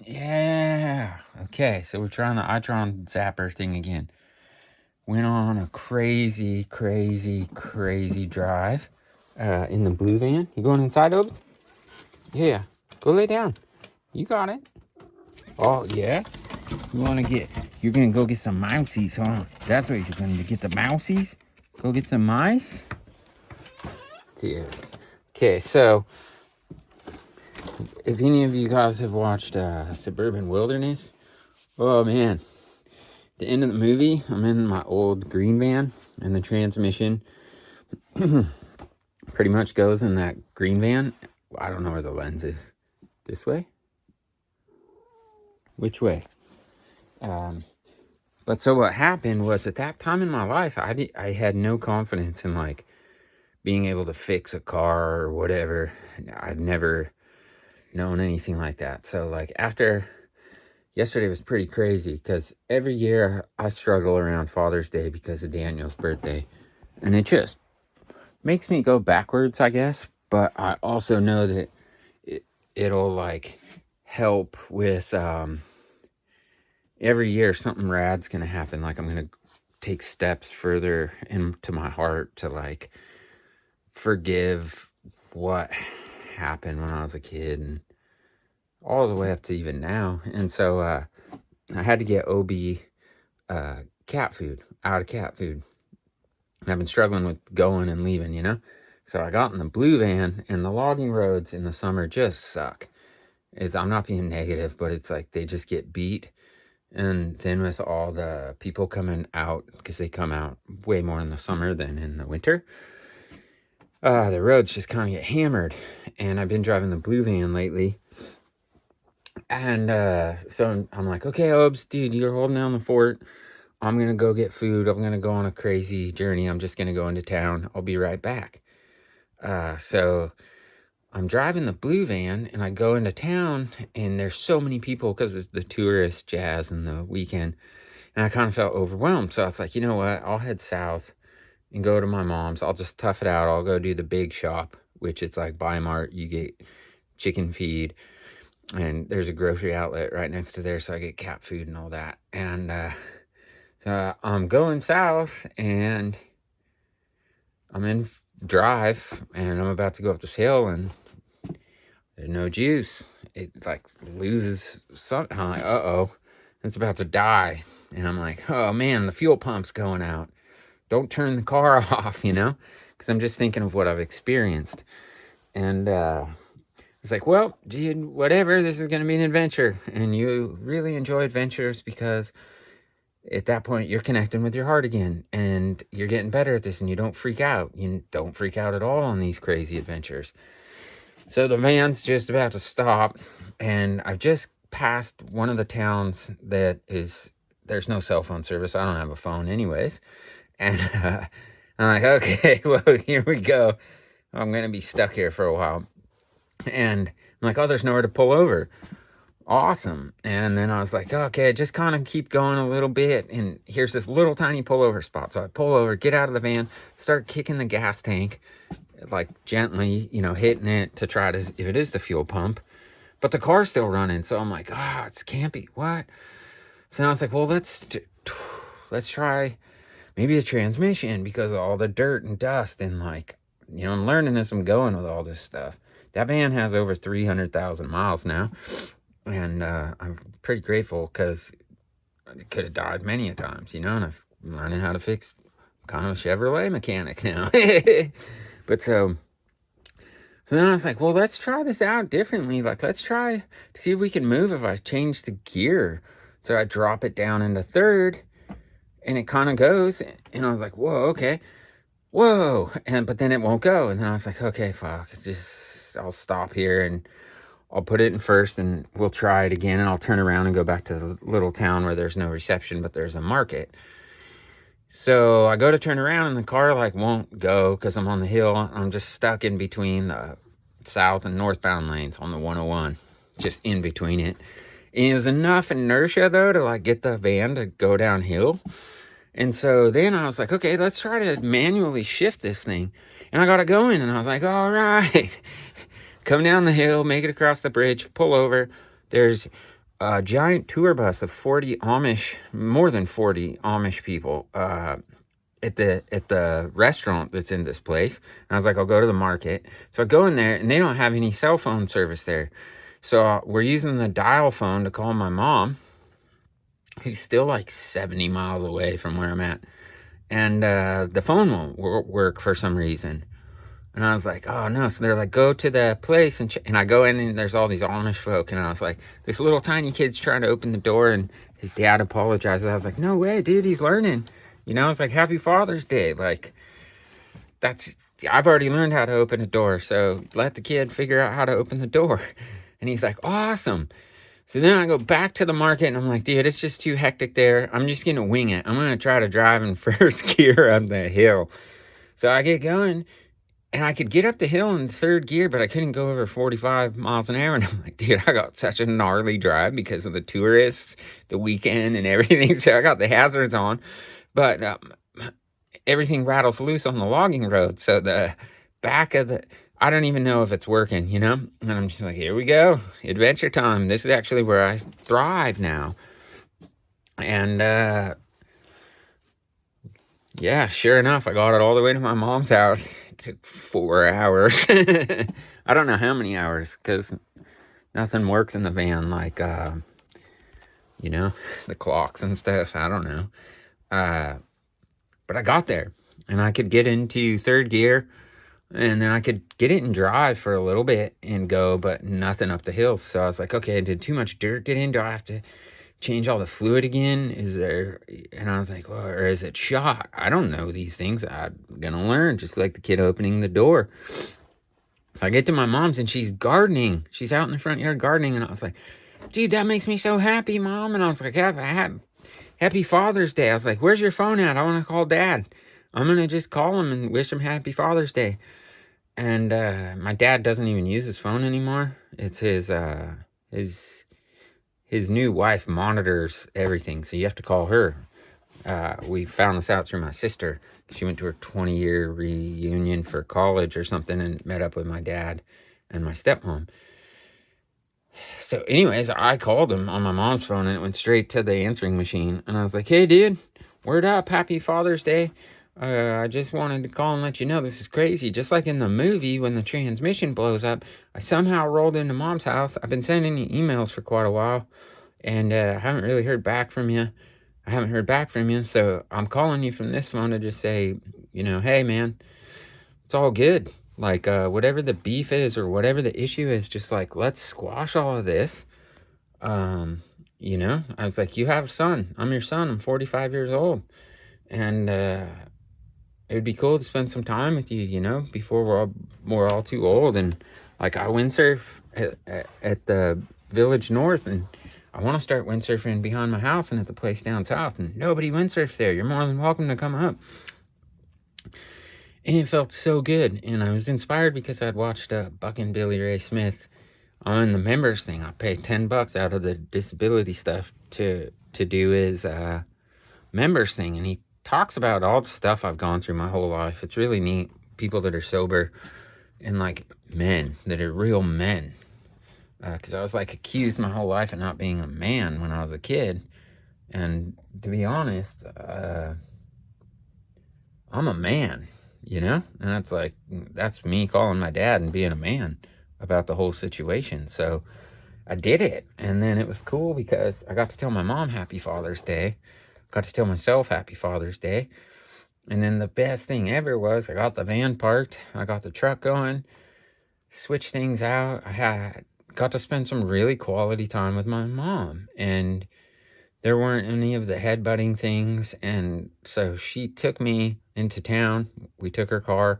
Yeah. Okay, so we're trying the iTron Zapper thing again. Went on a crazy drive in the blue van. You going inside, Obes? Yeah. Go lay down. You got it. Oh, yeah? You're gonna go get some mousies, huh? That's what you're gonna get, the mousies? Go get some mice? Dude. Okay, so if any of you guys have watched Suburban Wilderness, oh man, the end of the movie, I'm in my old green van, and the transmission pretty much goes in that green van. I don't know where the lens is. This way? Which way? But so what happened was, at that time in my life, I had no confidence in like being able to fix a car or whatever. I'd never known anything like that. So like yesterday was pretty crazy, because every year I struggle around Father's Day because of Daniel's birthday. And it just makes me go backwards, I guess. But I also know that it'll like help with every year something rad's gonna happen. Like I'm gonna take steps further into my heart to like forgive what happened when I was a kid, and all the way up to even now. And so I had to get OB cat food, out of cat food. And I've been struggling with going and leaving, you know? So I got in the blue van, and the logging roads in the summer just suck. I'm not being negative, but it's like they just get beat. And then with all the people coming out, because they come out way more in the summer than in the winter, the roads just kind of get hammered. And I've been driving the blue van lately. And so I'm like, okay, Obes, dude, you're holding down the fort. I'm going to go get food. I'm going to go on a crazy journey. I'm just going to go into town. I'll be right back. So I'm driving the blue van, and I go into town, and there's so many people because of the tourist jazz and the weekend. And I kind of felt overwhelmed. So I was like, you know what? I'll head south and go to my mom's. I'll just tough it out. I'll go do the big shop, which it's like Buy Mart. You get chicken feed, and there's a grocery outlet right next to there. So I get cat food and all that. And so I'm going south, and I'm in drive, and I'm about to go up this hill, and there's no juice. It like loses something. I'm like, uh-oh, it's about to die. And I'm like, oh man, the fuel pump's going out. Don't turn the car off, you know? Because I'm just thinking of what I've experienced. And it's like, well, dude, whatever, this is going to be an adventure. And you really enjoy adventures because at that point you're connecting with your heart again, and you're getting better at this, and you don't freak out. You don't freak out at all on these crazy adventures. So the van's just about to stop, and I've just passed one of the towns that there's no cell phone service. I don't have a phone anyways. And I'm like, okay, well, here we go. I'm going to be stuck here for a while. And I'm like, oh, there's nowhere to pull over. Awesome. And then I was like, okay, just kind of keep going a little bit. And here's this little tiny pullover spot. So I pull over, get out of the van, start kicking the gas tank, like gently, hitting it to try to, if it is the fuel pump. But the car's still running. So I'm like, it's campy. What? So now I was like, well, let's try maybe a transmission, because of all the dirt and dust, and like, I'm learning as I'm going with all this stuff. That van has over 300,000 miles now, and I'm pretty grateful, because it could have died many a times, and I'm learning how to fix. I'm kind of a Chevrolet mechanic now. But so then I was like, well, let's try this out differently. Like, let's try to see if we can move if I change the gear. So I drop it down into third, and it kind of goes, and I was like, whoa, okay, whoa, but then it won't go, and then I was like, okay, fuck, I'll stop here, and I'll put it in first, and we'll try it again, and I'll turn around and go back to the little town where there's no reception, but there's a market. So I go to turn around, and the car like won't go, because I'm on the hill. I'm just stuck in between the south and northbound lanes on the 101, just in between it. And it was enough inertia, though, to like get the van to go downhill. And so then I was like, okay, let's try to manually shift this thing. And I got it going, and I was like, all right. Come down the hill, make it across the bridge, pull over. There's a giant tour bus of 40 Amish, more than 40 Amish people, at the restaurant that's in this place. And I was like, I'll go to the market. So I go in there, and they don't have any cell phone service there. So we're using the dial phone to call my mom, who's still like 70 miles away from where I'm at. And the phone won't work for some reason. And I was like, oh no. So they're like, go to the place. And I go in, and there's all these Amish folk. And I was like, this little tiny kid's trying to open the door, and his dad apologizes. I was like, no way, dude, he's learning. You know, it's like, Happy Father's Day. Like, I've already learned how to open a door. So let the kid figure out how to open the door. And he's like, awesome. So then I go back to the market, and I'm like, dude, it's just too hectic there. I'm just going to wing it. I'm going to try to drive in first gear on the hill. So I get going, and I could get up the hill in third gear, but I couldn't go over 45 miles an hour. And I'm like, dude, I got such a gnarly drive because of the tourists, the weekend, and everything. So I got the hazards on, but everything rattles loose on the logging road. So the back of I don't even know if it's working, you know? And I'm just like, here we go. Adventure time. This is actually where I thrive now. And yeah, sure enough, I got it all the way to my mom's house. It took 4 hours. I don't know how many hours, because nothing works in the van like, you know, the clocks and stuff. I don't know. But I got there, and I could get into third gear, and then I could get it and drive for a little bit and go, but nothing up the hills. So I was like, okay, did too much dirt get in? Do I have to change all the fluid again? And I was like, well, or is it shot? I don't know these things. I'm going to learn, just like the kid opening the door. So I get to my mom's, and she's gardening. She's out in the front yard gardening. And I was like, dude, that makes me so happy, Mom. And I was like, happy Father's Day. I was like, where's your phone at? I want to call Dad. I'm going to just call him and wish him Happy Father's Day. And my dad doesn't even use his phone anymore. It's his new wife monitors everything, so you have to call her. We found this out through my sister. She went to her 20-year reunion for college or something and met up with my dad and my stepmom. So anyways, I called him on my mom's phone, and it went straight to the answering machine. And I was like, hey, dude, word up, Happy Father's Day. I just wanted to call and let you know this is crazy. Just like in the movie, when the transmission blows up, I somehow rolled into Mom's house. I've been sending you emails for quite a while, and I haven't really heard back from you. So I'm calling you from this phone to just say, you know, hey, man, it's all good. Like, whatever the beef is or whatever the issue is, just like, let's squash all of this. You know, I was like, you have a son. I'm your son. I'm 45 years old. And, it would be cool to spend some time with you, you know, before we're all too old. And like, I windsurf at the Village North, and I want to start windsurfing behind my house and at the place down south, and nobody windsurfs there. You're more than welcome to come up. And it felt so good. And I was inspired because I'd watched Buck and Billy Ray Smith on the members thing. I paid $10 out of the disability stuff to do his members thing. And he talks about all the stuff I've gone through my whole life. It's really neat. People that are sober, and like men that are real men. Because I was like accused my whole life of not being a man when I was a kid. And to be honest, I'm a man, you know? And that's me calling my dad and being a man about the whole situation. So I did it. And then it was cool because I got to tell my mom Happy Father's Day. Got to tell myself Happy Father's Day. And then the best thing ever was I got the van parked. I got the truck going. Switched things out. I got to spend some really quality time with my mom. And there weren't any of the headbutting things. And so she took me into town. We took her car.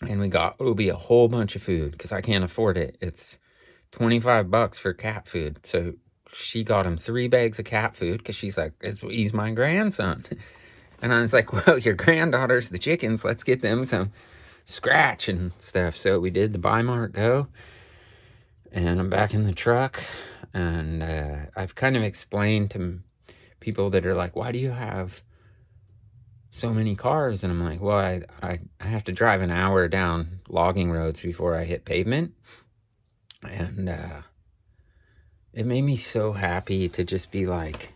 And it'll be a whole bunch of food because I can't afford it. It's $25 for cat food. So she got him 3 bags of cat food because she's like, he's my grandson. And I was like, well, your granddaughter's the chickens. Let's get them some scratch and stuff. So we did the Buy Mart Go. And I'm back in the truck. And I've kind of explained to people that are like, why do you have so many cars? And I'm like, well, I have to drive an hour down logging roads before I hit pavement. And it made me so happy to just be like,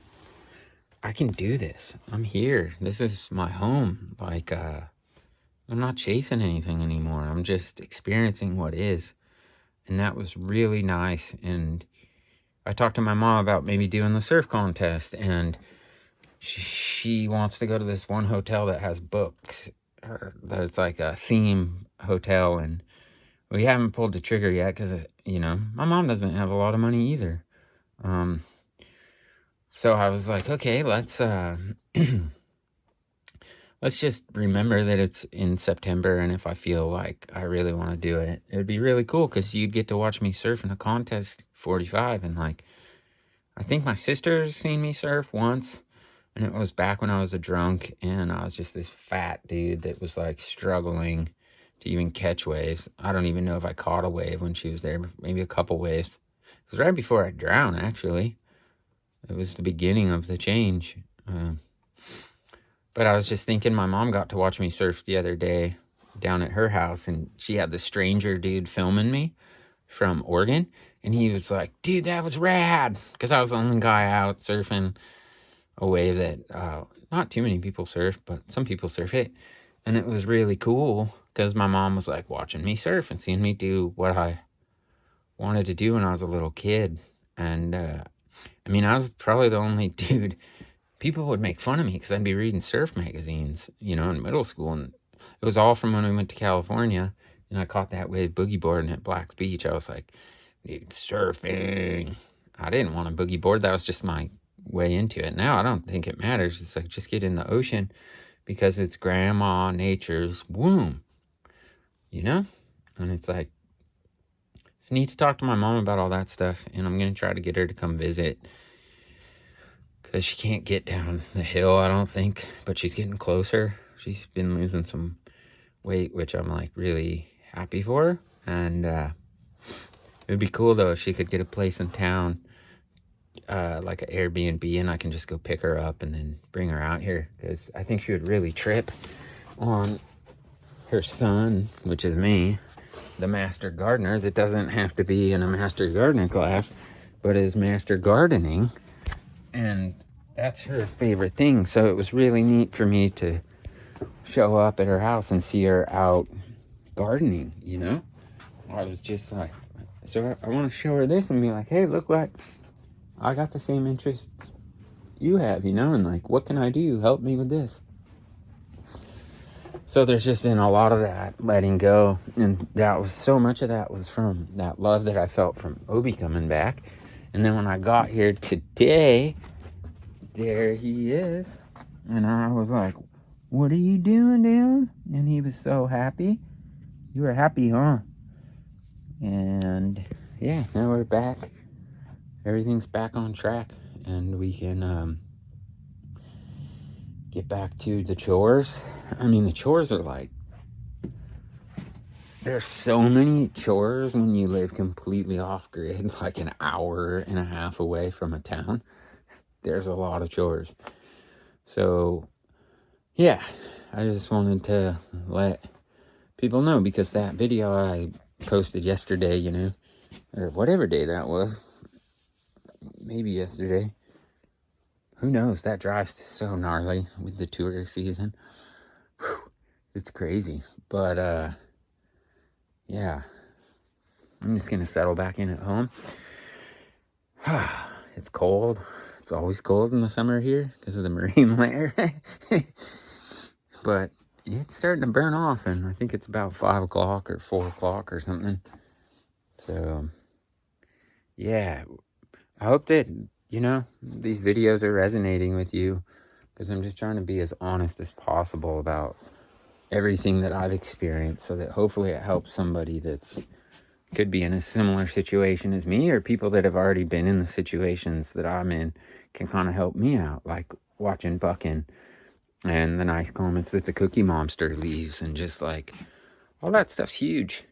I can do this. I'm here. This is my home. Like, I'm not chasing anything anymore. I'm just experiencing what is. And that was really nice. And I talked to my mom about maybe doing the surf contest, and she wants to go to this one hotel that has books. That's like a theme hotel, and we haven't pulled the trigger yet because, my mom doesn't have a lot of money either. So I was like, okay, let's just remember that it's in September, and if I feel like I really want to do it, it'd be really cool because you'd get to watch me surf in a contest 45, and like, I think my sister's seen me surf once, and it was back when I was a drunk, and I was just this fat dude that was like struggling to even catch waves. I don't even know if I caught a wave when she was there, maybe a couple waves. It was right before I drowned, actually. It was the beginning of the change. But I was just thinking, my mom got to watch me surf the other day down at her house, and she had the stranger dude filming me from Oregon, and he was like, dude, that was rad, because I was the only guy out surfing a wave that not too many people surf, but some people surf it. And it was really cool because my mom was like watching me surf and seeing me do what I wanted to do when I was a little kid. And I was probably the only dude. People would make fun of me because I'd be reading surf magazines, in middle school. And it was all from when we went to California, and I caught that wave boogie boarding at Black's Beach. I was like, dude, surfing. I didn't want a boogie board. That was just my way into it. Now I don't think it matters. It's like, just get in the ocean because it's grandma nature's womb, And it's like, it's neat to talk to my mom about all that stuff, and I'm going to try to get her to come visit because she can't get down the hill, I don't think, but she's getting closer. She's been losing some weight, which I'm like really happy for her. And it would be cool though if she could get a place in town, like an Airbnb, and I can just go pick her up and then bring her out here, because I think she would really trip on her son, which is me, the master gardener that doesn't have to be in a master gardener class, but is master gardening. And that's her favorite thing. So it was really neat for me to show up at her house and see her out gardening, I was just like, so I want to show her this and be like, hey, look what, I got the same interests you have, and like, what can I do? Help me with this. So there's just been a lot of that letting go. And that was, so much of that was from that love that I felt from Obi coming back. And then when I got here today, there he is. And I was like, what are you doing, Dan? And he was so happy. You were happy, huh? And yeah, now we're back. Everything's back on track. And we can get back to the chores. The chores are like, there's so many chores when you live completely off grid, like an hour and a half away from a town. There's a lot of chores. So, yeah, I just wanted to let people know, because that video I posted yesterday, or whatever day that was, maybe yesterday. Who knows? That drive's so gnarly with the tourist season. Whew, it's crazy. But, yeah, I'm just going to settle back in at home. It's cold. It's always cold in the summer here because of the marine layer. But it's starting to burn off, and I think it's about 5 o'clock or 4 o'clock or something. So, yeah, I hope that, these videos are resonating with you, because I'm just trying to be as honest as possible about everything that I've experienced, so that hopefully it helps somebody that's could be in a similar situation as me, or people that have already been in the situations that I'm in can kind of help me out, like watching Buckin and the nice comments that the Cookie Monster leaves, and just like, all that stuff's huge.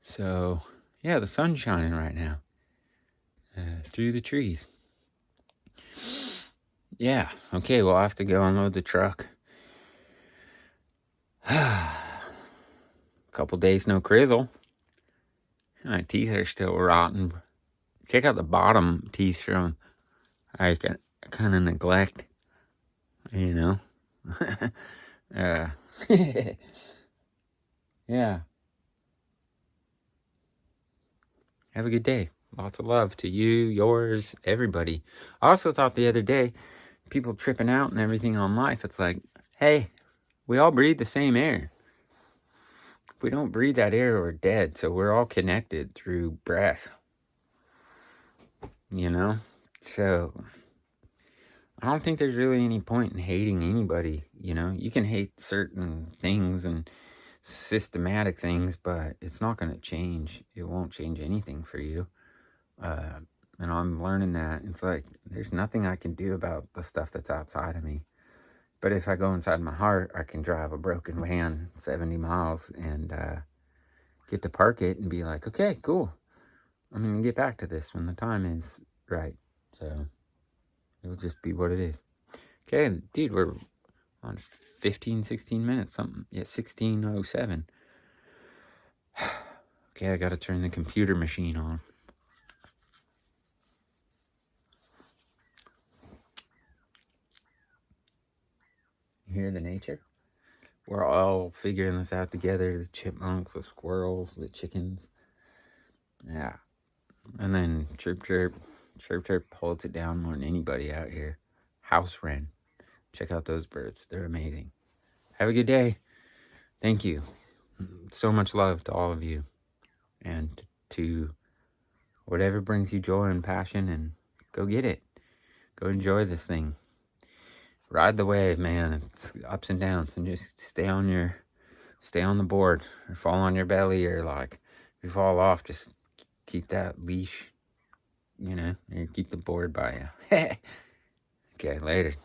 So yeah, the sun's shining right now through the trees. Yeah, okay, well, I have to go unload the truck. Couple days no Crizzle. My teeth are still rotten. Check out the bottom teeth from I kind of neglect, you know. uh, yeah. Have a good day. Lots of love to you, yours, everybody. I also thought the other day, people tripping out and everything on life, it's like, hey, we all breathe the same air. If we don't breathe that air, we're dead. So we're all connected through breath, you know? So I don't think there's really any point in hating anybody, you know? You can hate certain things and systematic things, but it's not going to change. It won't change anything for you. And I'm learning that. It's like, there's nothing I can do about the stuff that's outside of me. But if I go inside my heart, I can drive a broken van 70 miles and get to park it and be like, okay, cool. I'm going to get back to this when the time is right. So it'll just be what it is. Okay, dude, we're on 15, 16 minutes, something. Yeah, 16:07. Okay, I got to turn the computer machine on. You hear the nature? We're all figuring this out together. The chipmunks, the squirrels, the chickens. Yeah. And then chirp, chirp. Chirp, chirp holds it down more than anybody out here. House wren. Check out those birds. They're amazing. Have a good day. Thank you. So much love to all of you. And to whatever brings you joy and passion, and go get it. Go enjoy this thing. Ride the wave, man. It's ups and downs, and just stay on the board, or fall on your belly, or like if you fall off, just keep that leash, you know, or keep the board by you. Okay, later.